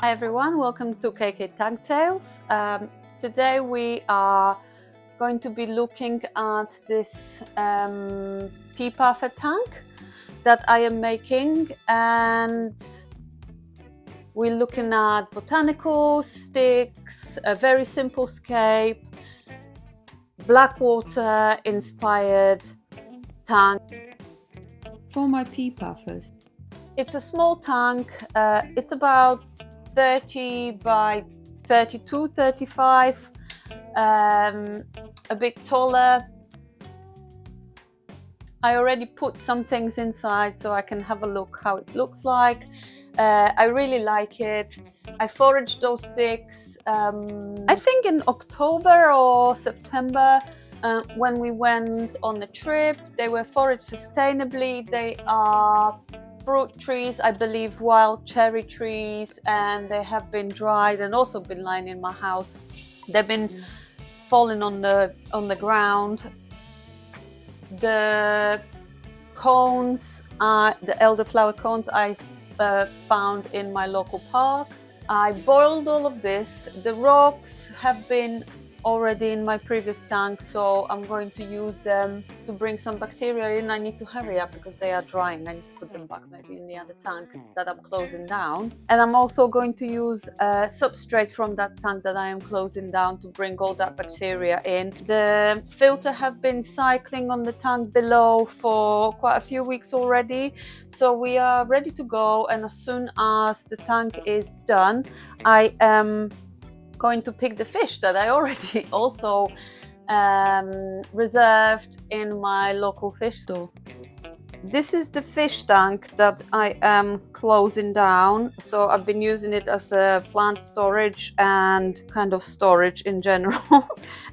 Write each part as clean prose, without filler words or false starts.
Hi everyone, welcome to KK Tank Tales. Today we are going to be looking at this Pea Puffer tank that I am making, and we're looking at botanicals, sticks, a very simple scape, black water inspired tank for my Pea Puffers. It's a small tank, it's about 30 by 32, 35, a bit taller. I already put some things inside so I can have a look how it looks like. I really like it. I foraged those sticks, I think in October or September when we went on the trip. They were foraged sustainably. They are fruit trees, I believe wild cherry trees, and they have been dried and also been lying in my house. They've been falling on the ground. The cones are the elderflower cones I found in my local park. I boiled all of this. The rocks have been already in my previous tank, so I'm going to use them to bring some bacteria in. I need to hurry up because they are drying. I need to put them back maybe in the other tank that I'm closing down. And I'm also going to use substrate from that tank that I am closing down to bring all that bacteria in. The filter have been cycling on the tank below for quite a few weeks already, so we are ready to go. And as soon as the tank is done, I am going to pick the fish that I already also reserved in my local fish store. This is the fish tank that I am closing down. So I've been using it as a plant storage and kind of storage in general.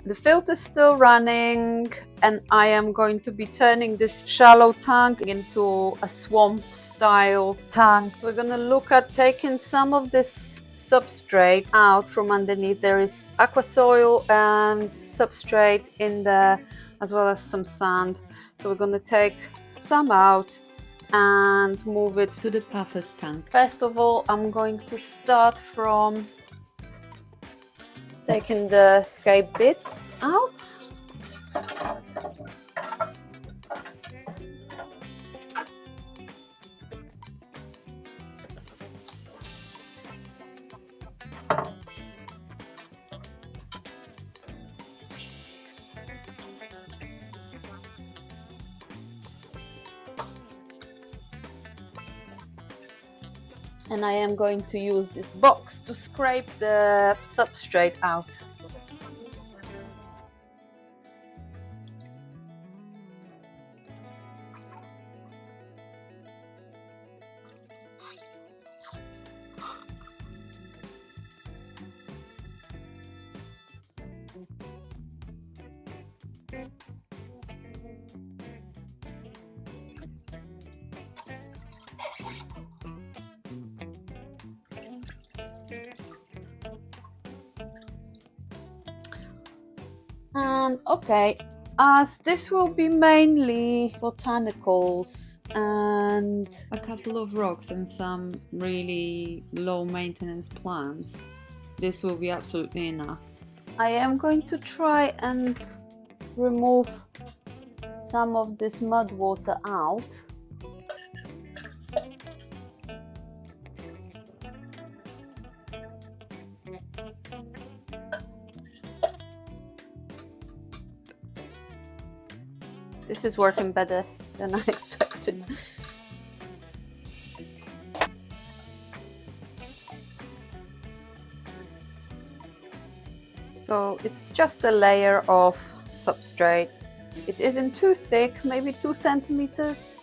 The filter's still running, and I am going to be turning this shallow tank into a swamp style tank. We're gonna look at taking some of this substrate out from underneath. There is aqua soil and substrate in there, as well as some sand. So we're gonna take some out and move it to the Puffers tank. First of all, I'm going to start from taking the scape bits out. And I am going to use this box to scrape the substrate out. And okay, as this will be mainly botanicals and a couple of rocks and some really low maintenance plants, this will be absolutely enough. I am going to try and remove some of this mud water out. This is working better than I expected. So it's just a layer of substrate. It isn't too thick, maybe 2 centimeters.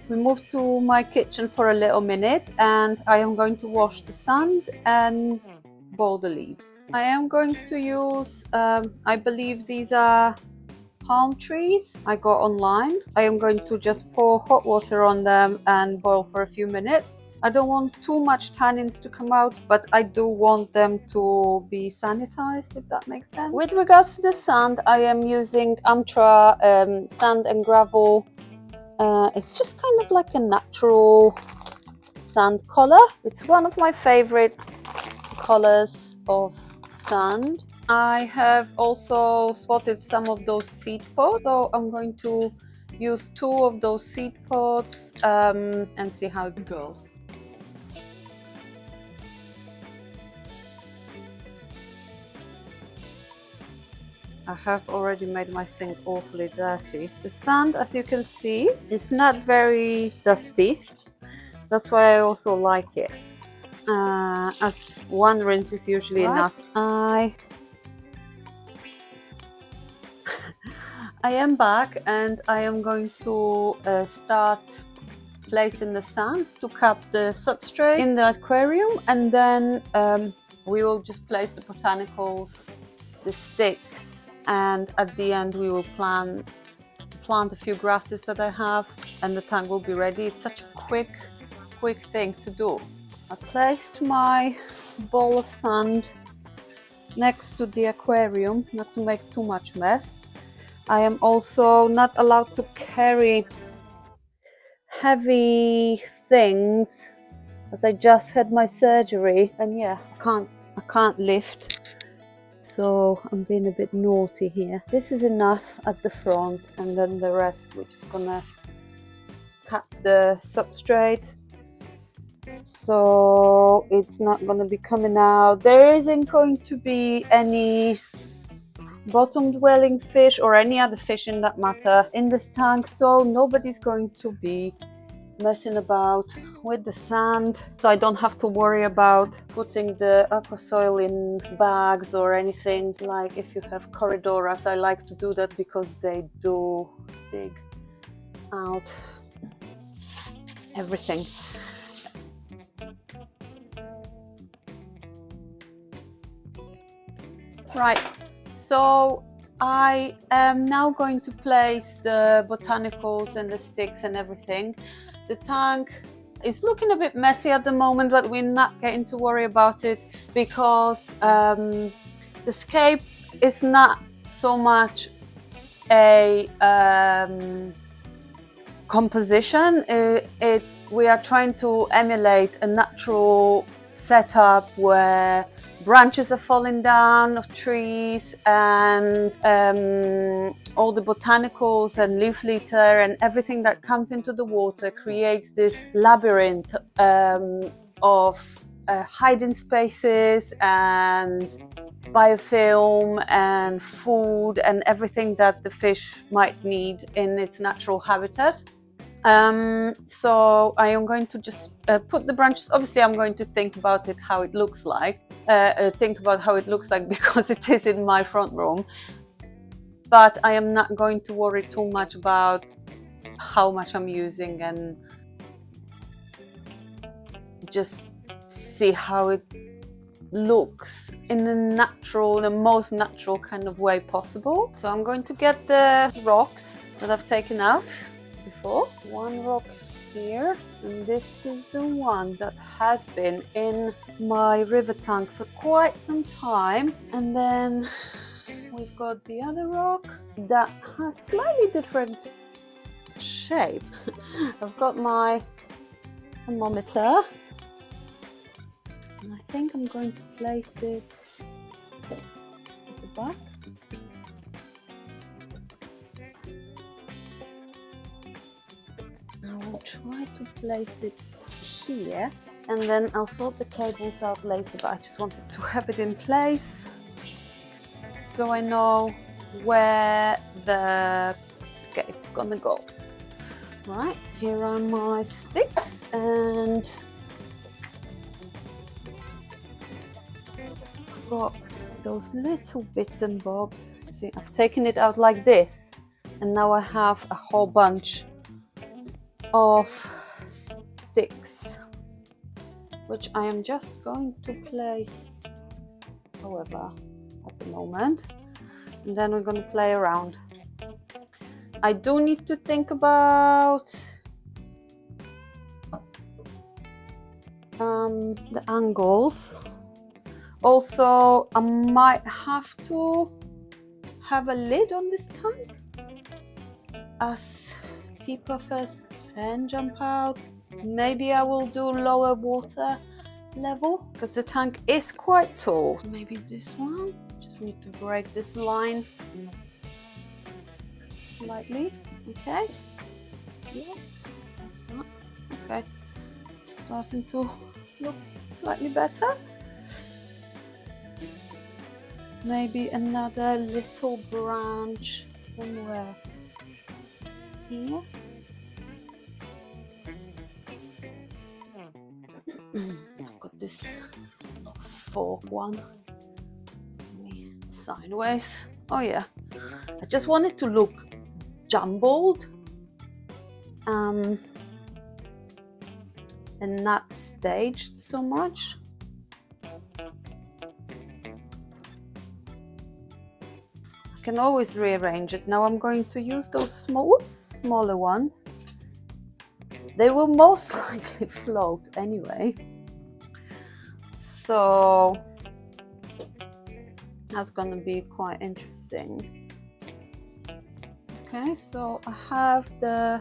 We moved to my kitchen for a little minute, and I am going to wash the sand and boil the leaves. I am going to use, I believe these are palm trees I got online. I am going to just pour hot water on them and boil for a few minutes. I don't want too much tannins to come out, but I do want them to be sanitized, if that makes sense. With regards to the sand, I am using Sand and Gravel. It's just kind of like a natural sand color. It's one of my favorite colors of sand. I have also spotted some of those seed pods, so I'm going to use 2 of those seed pods and see how it goes. I have already made my sink awfully dirty. The sand, as you can see, is not very dusty. That's why I also like it. As one rinse is usually enough. I am back and I am going to start placing the sand to cap the substrate in the aquarium, and then we will just place the botanicals, the sticks, and at the end we will plant a few grasses that I have, and the tank will be ready. It's such a quick thing to do. I placed my bowl of sand next to the aquarium, not to make too much mess. I am also not allowed to carry heavy things as I just had my surgery, and yeah, I can't lift. So I'm being a bit naughty here. This is enough at the front, and then the rest we're just gonna cut the substrate so it's not gonna be coming out. There isn't going to be any bottom dwelling fish or any other fish in that matter in this tank, so nobody's going to be messing about with the sand, so I don't have to worry about putting the aqua soil in bags or anything. Like if you have corridoras, I like to do that because they do dig out everything. Right, so I am now going to place the botanicals and the sticks and everything. The tank is looking a bit messy at the moment, but we're not getting to worry about it because the scape is not so much a composition. We are trying to emulate a natural setup where branches are falling down of trees, and all the botanicals and leaf litter and everything that comes into the water creates this labyrinth of hiding spaces and biofilm and food and everything that the fish might need in its natural habitat. So I am going to just put the branches. Obviously I'm going to think about it, how it looks like, because it is in my front room, but I am not going to worry too much about how much I'm using, and just see how it looks in the most natural kind of way possible. So I'm going to get the rocks that I've taken out before. One rock here, and this is the one that has been in my river tank for quite some time, and then we've got the other rock that has slightly different shape. I've got my thermometer, and I think I'm going to place it at the back. I will try to place it here, and then I'll sort the cables out later, but I just wanted to have it in place so I know where the escape is gonna go. Right, here are my sticks, and I've got those little bits and bobs. See, I've taken it out like this, and now I have a whole bunch of sticks, which I am just going to place however at the moment, and then we're going to play around. I do need to think about the angles. Also, I might have to have a lid on this tank, as Pea Puffers can jump out. Maybe I will do lower water level because the tank is quite tall. Maybe this one. Just need to break this line slightly. Okay. Yeah. That's that. Okay. Starting to look slightly better. Maybe another little branch somewhere here. I've got this fork one sideways. Oh yeah, I just want it to look jumbled and not staged so much. I can always rearrange it. Now I'm going to use those smaller ones. They will most likely float anyway, so that's going to be quite interesting. Okay, so I have the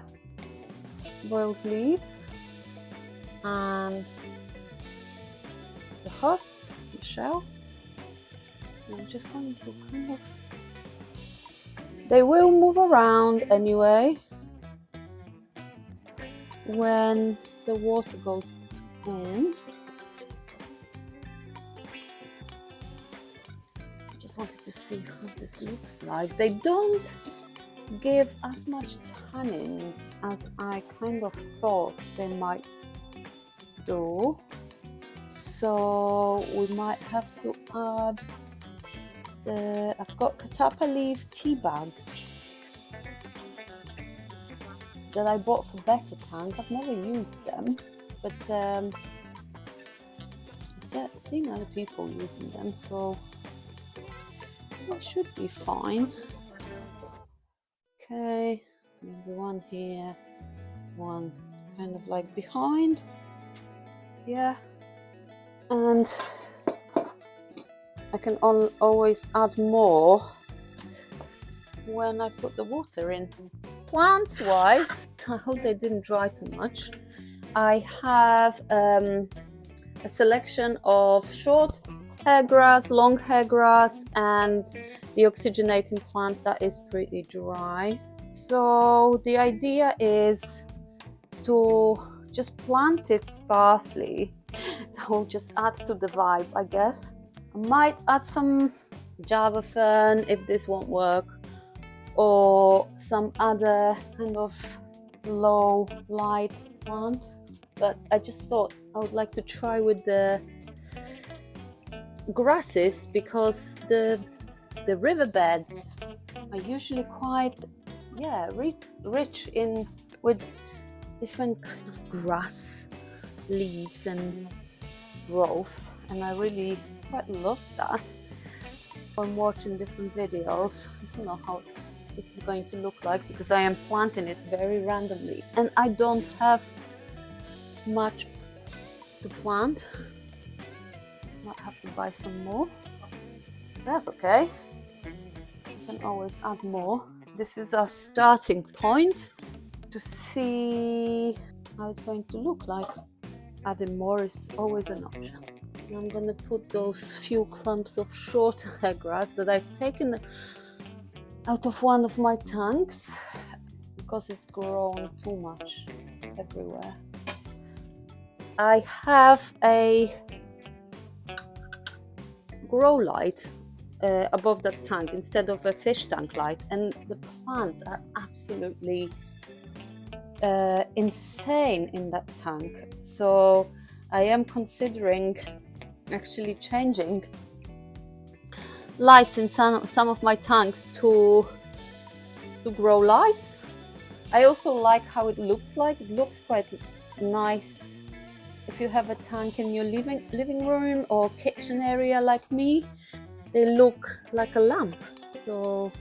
boiled leaves and the husk, the shell. I'm just going to kind of, they will move around anyway when the water goes in. I just wanted to see how this looks like. They don't give as much tannins as I kind of thought they might do, so we might have to add the, I've got catappa leaf tea bags that I bought for Better Tank. I've never used them, but I've seen other people using them, so that should be fine. Okay, maybe one here, one kind of like behind, yeah, and I can always add more when I put the water in. Plants wise, I hope they didn't dry too much. I have a selection of short hair grass, long hair grass, and the oxygenating plant that is pretty dry. So the idea is to just plant it sparsely. I will just add to the vibe, I guess. I might add some Java fern if this won't work, or some other kind of low light plant, but I just thought I would like to try with the grasses because the riverbeds are usually quite rich in with different kind of grass leaves and growth, and I really quite love that. I'm watching different videos. I don't know how this is going to look like because I am planting it very randomly and I don't have much to plant. Might have to buy some more. That's okay. You can always add more. This is our starting point to see how it's going to look like. Adding more is always an option. And I'm going to put those few clumps of short hair grass that I've taken out of one of my tanks because it's grown too much everywhere. I have a grow light above that tank instead of a fish tank light, and the plants are absolutely insane in that tank. So I am considering actually changing lights in some of my tanks to grow lights. I also like how it looks like. It looks quite nice if you have a tank in your living room or kitchen area like me. They look like a lamp. So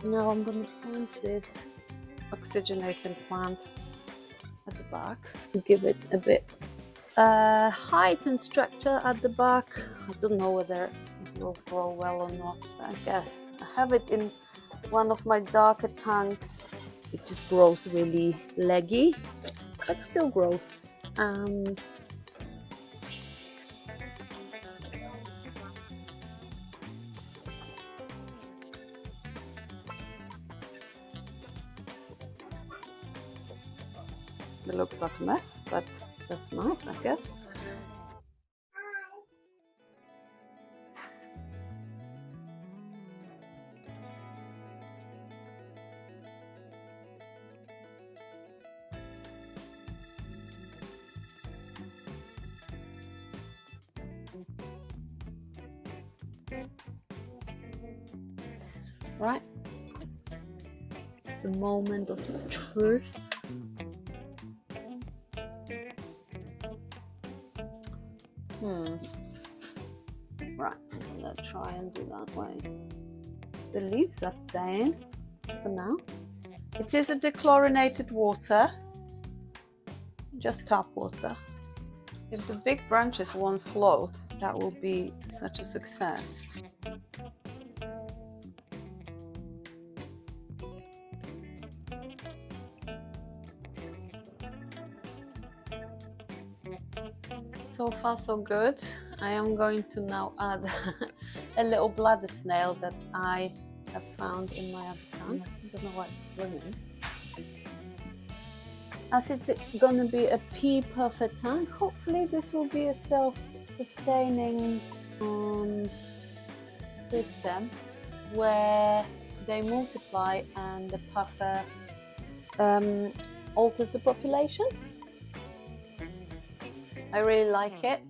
now I'm going to plant this oxygenating plant at the back and give it a bit height and structure at the back. I don't know whether it will grow well or not. I guess I have it in one of my darker tanks it just grows really leggy, but still grows. It looks like a mess, but that's nice, I guess. Right, the moment of truth. Right, I'm gonna try and do that way. The leaves are staying for now. It is a dechlorinated water, just tap water. If the big branches won't float, that will be such a success. So far so good. I am going to now add a little bladder snail that I have found in my other tank. I don't know why it's swimming. As it's going to be a pea puffer tank, hopefully this will be a self-sustaining system where they multiply and the puffer alters the population. I really like it.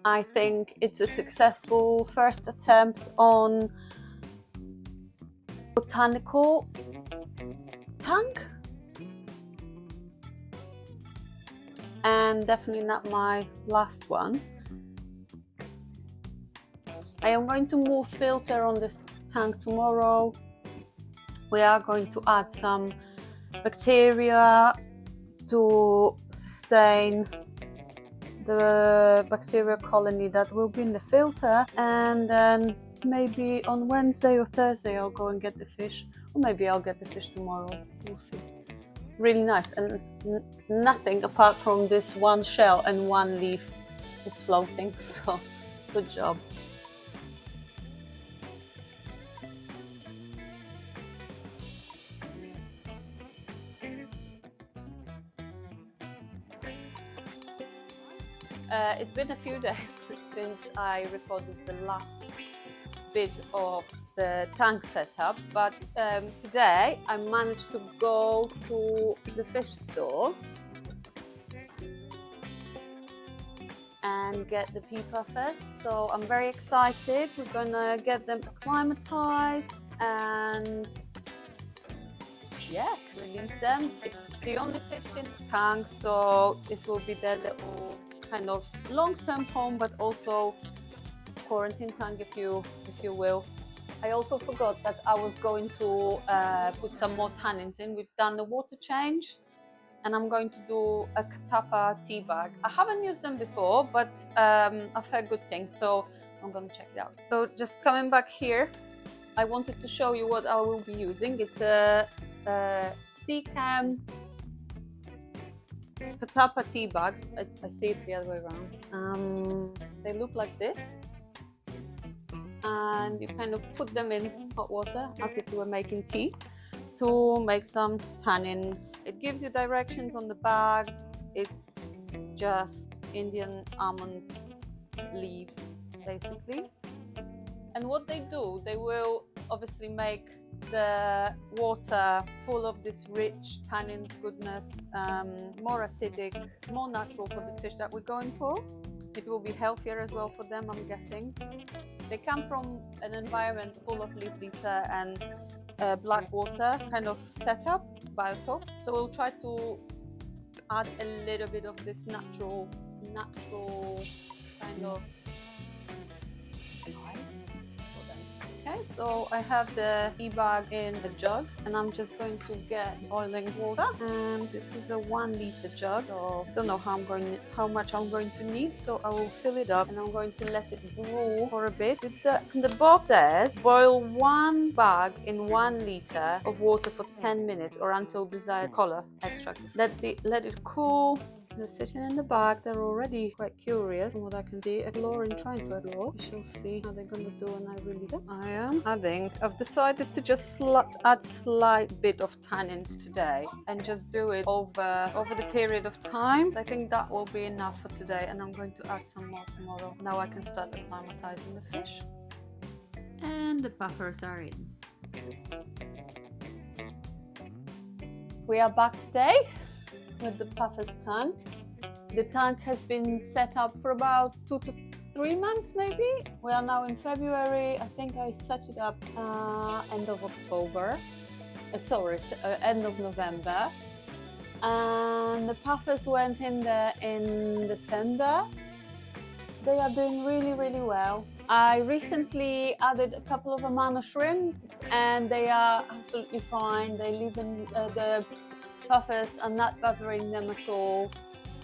I think it's a successful first attempt on botanical tank, and definitely not my last one. I am going to move filter on this tank tomorrow. We are going to add some bacteria to sustain the bacterial colony that will be in the filter, and then maybe on Wednesday or Thursday I'll go and get the fish, or maybe I'll get the fish tomorrow. We'll see. Really nice, and nothing apart from this one shell and one leaf is floating, so good job. It's been a few days since I recorded the last bit of the tank setup, but today I managed to go to the fish store and get the pea puffers. So I'm very excited. We're gonna get them acclimatized and yeah, release them. It's the only fish in the tank, so this will be their little kind of long-term home, but also quarantine tank, if you will. I also forgot that I was going to put some more tannins in. We've done the water change, and I'm going to do a Katapa tea bag. I haven't used them before, but I've heard good things, so I'm going to check it out. So just coming back here, I wanted to show you what I will be using. It's a Seacam Katapa tea bags. I see it the other way around. They look like this, and you kind of put them in hot water as if you were making tea to make some tannins. It gives you directions on the bag. It's just Indian almond leaves basically, and what they do, they will obviously make the water full of this rich tannins goodness, more acidic, more natural for the fish that we're going for. It will be healthier as well for them, I'm guessing. They come from an environment full of leaf litter and black water kind of setup, biotop. So we'll try to add a little bit of this natural kind of vibe for them. Okay. So I have the tea bag in the jug, and I'm just going to get boiling water. And this is a 1 liter jug, so I don't know how much I'm going to need. So I will fill it up, and I'm going to let it brew for a bit. The box says boil 1 bag in 1 liter of water for 10 minutes or until desired color extract. Let it cool. They're sitting in the bag. They're already quite curious what I can do. Exploring, trying to explore. We shall see how they're going to do when I release them. I've decided to just add slight bit of tannins today and just do it over the period of time. I think that will be enough for today, and I'm going to add some more tomorrow. Now I can start acclimatizing the fish. And the puffers are in. We are back today with the Puffers tank. The tank has been set up for about 2 to 3 months maybe. We are now in February. I think I set it up end of October. End of November. And the Puffers went in there in December. They are doing really, really well. I recently added a couple of Amana shrimps, and they are absolutely fine. They live in the Puffers are not bothering them at all.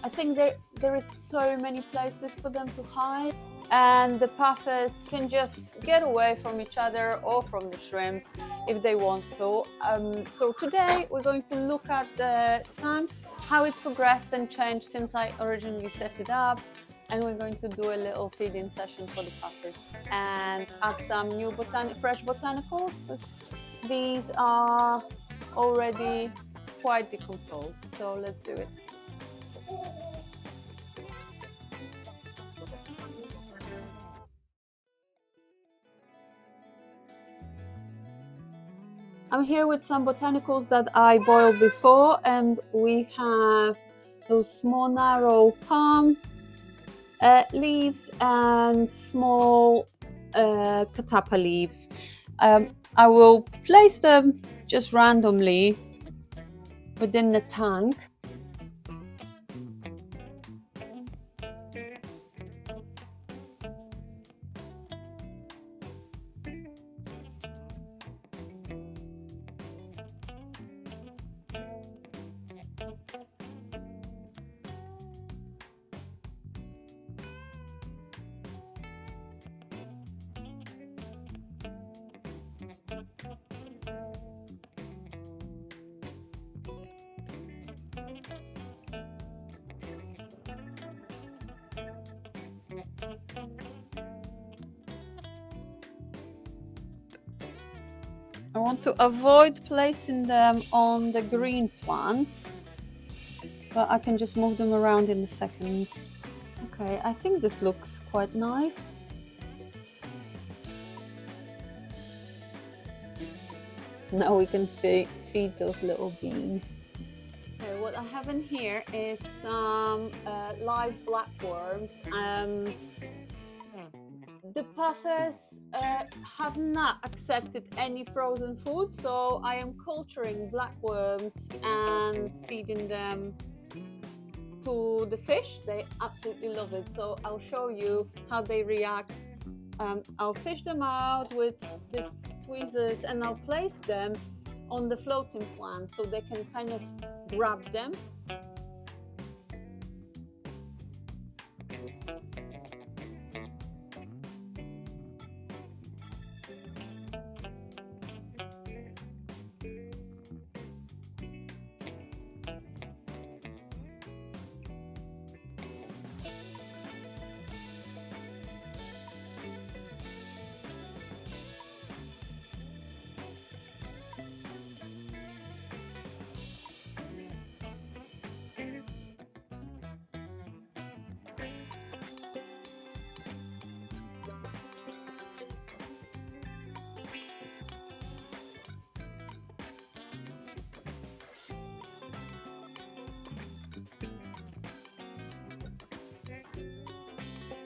I think there is so many places for them to hide, and the Puffers can just get away from each other or from the shrimp if they want to. So today we're going to look at the tank, how it progressed and changed since I originally set it up, and we're going to do a little feeding session for the Puffers and add some new fresh botanicals, because these are already quite decomposed. So let's do it. I'm here with some botanicals that I boiled before, and we have those small narrow palm leaves and small catappa leaves. I will place them just randomly within the tank. I want to avoid placing them on the green plants, but I can just move them around in a second. Okay, I think this looks quite nice. Now we can feed those little beans. Okay, what I have in here is some live blackworms. The Puffers have not accepted any frozen food, so I am culturing blackworms and feeding them to the fish. They absolutely love it, so I'll show you how they react. I'll fish them out with the tweezers, and I'll place them on the floating plant so they can kind of grab them.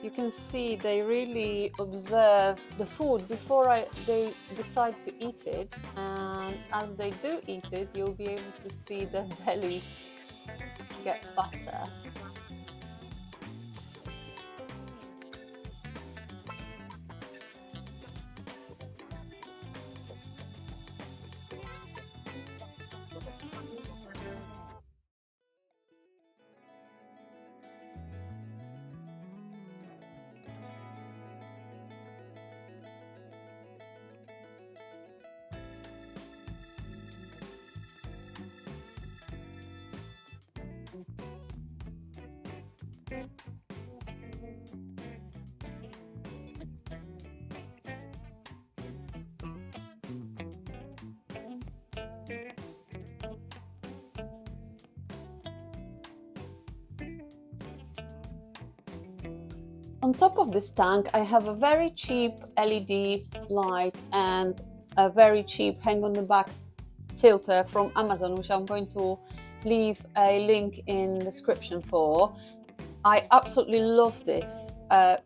You can see they really observe the food before they decide to eat it, and as they do eat it, you'll be able to see their bellies get fatter. On top of this tank, I have a very cheap LED light and a very cheap hang on the back filter from Amazon, which I'm going to leave a link in the description for. I absolutely love this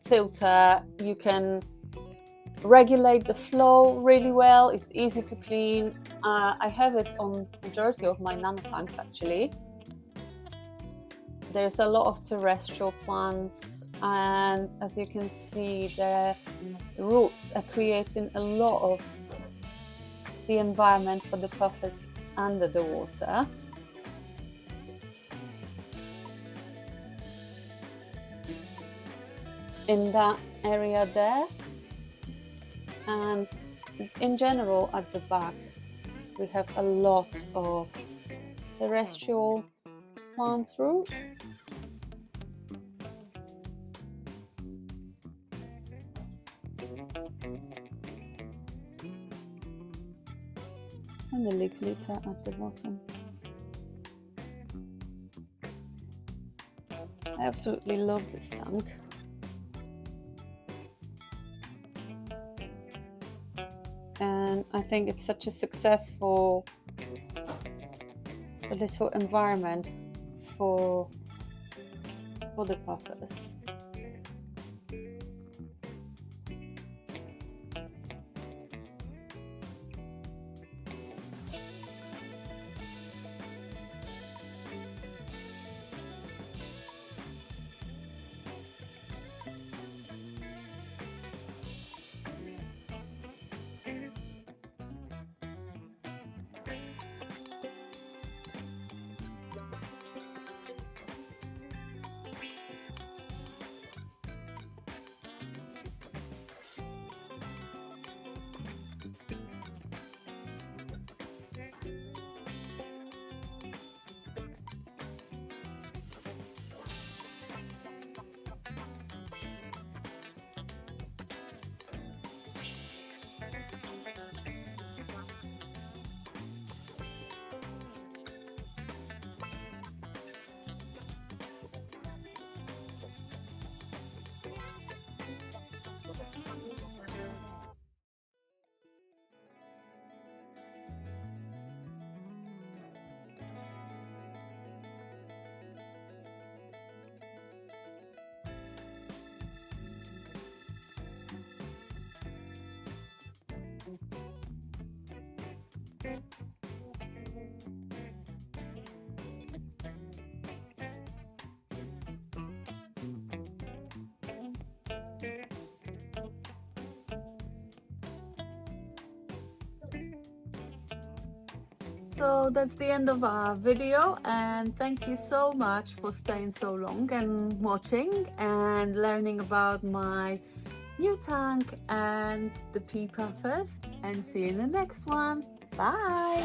filter. You can regulate the flow really well. It's easy to clean. I have it on majority of my nano tanks actually. There's a lot of terrestrial plants, and as you can see, the roots are creating a lot of the environment for the puffers under the water. In that area there, and in general at the back we have a lot of terrestrial plants roots. And the leaf litter at the bottom. I absolutely love this tank. And I think it's such a successful little environment for the puffers. So that's the end of our video, and thank you so much for staying so long and watching and learning about my new tank and the Pea Puffers, and see you in the next one. Bye!